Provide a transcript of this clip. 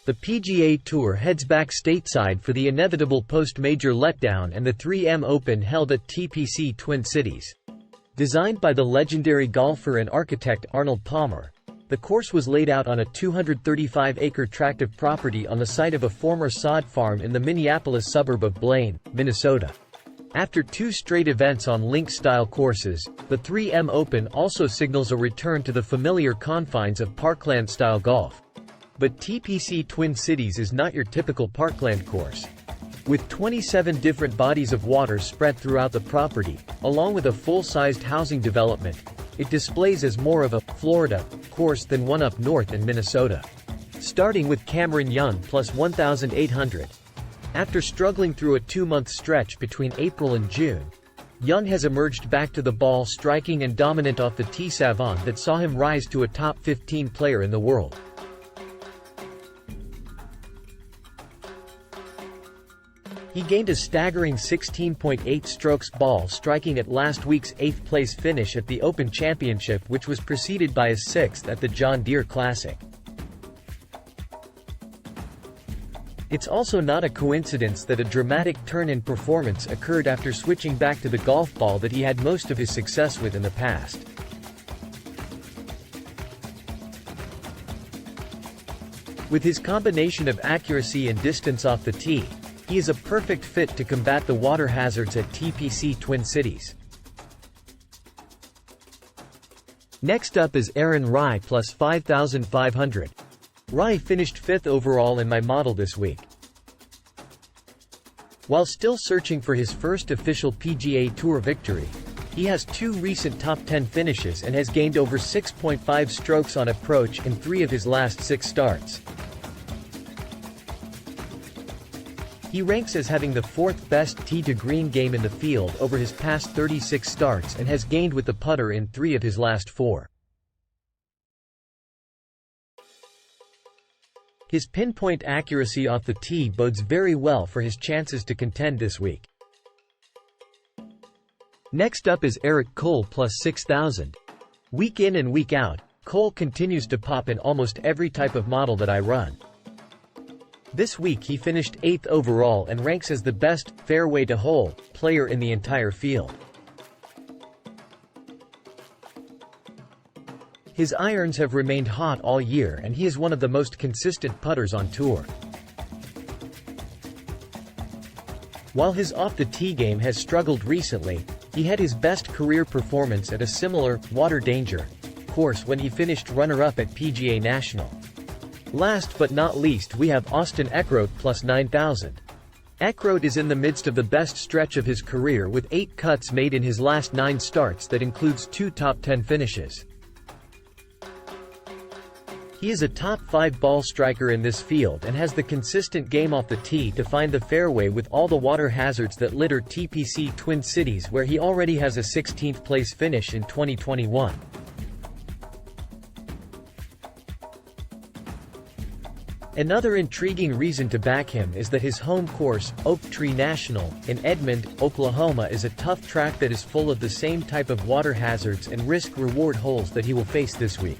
The PGA Tour heads back stateside for the inevitable post-major letdown and the 3M Open held at TPC Twin Cities. Designed by the legendary golfer and architect Arnold Palmer, the course was laid out on a 235-acre tract of property on the site of a former sod farm in the Minneapolis suburb of Blaine, Minnesota. After 2 straight events on link-style courses, the 3M Open also signals a return to the familiar confines of parkland-style golf. But TPC Twin Cities is not your typical parkland course. With 27 different bodies of water spread throughout the property, along with a full-sized housing development, it displays as more of a Florida course than one up north in Minnesota. Starting with Cameron Young plus 1,800. After struggling through a 2-month stretch between April and June, Young has emerged back to the ball striking and dominant off the tee savant that saw him rise to a top 15 player in the world. He gained a staggering 16.8 strokes ball striking at last week's 8th-place finish at the Open Championship, which was preceded by a 6th at the John Deere Classic. It's also not a coincidence that a dramatic turn in performance occurred after switching back to the golf ball that he had most of his success with in the past. With his combination of accuracy and distance off the tee, he is a perfect fit to combat the water hazards at TPC Twin Cities. Next up is Aaron Rai plus 5,500. Rai finished 5th overall in my model this week. While still searching for his first official PGA Tour victory, he has 2 recent top 10 finishes and has gained over 6.5 strokes on approach in 3 of his last 6 starts. He ranks as having the 4th best tee-to-green game in the field over his past 36 starts and has gained with the putter in 3 of his last 4. His pinpoint accuracy off the tee bodes very well for his chances to contend this week. Next up is Eric Cole plus 6,000. Week in and week out, Cole continues to pop in almost every type of model that I run. This week he finished 8th overall and ranks as the best fairway to hole player in the entire field. His irons have remained hot all year and he is one of the most consistent putters on tour. While his off-the-tee game has struggled recently, he had his best career performance at a similar, water danger, course when he finished runner-up at PGA National. Last but not least we have Austin Eckroat plus 9,000. Eckroat is in the midst of the best stretch of his career with 8 cuts made in his last 9 starts that includes 2 top 10 finishes. He is a top 5 ball striker in this field and has the consistent game off the tee to find the fairway with all the water hazards that litter TPC Twin Cities, where he already has a 16th place finish in 2021. Another intriguing reason to back him is that his home course, Oak Tree National, in Edmond, Oklahoma is a tough track that is full of the same type of water hazards and risk-reward holes that he will face this week.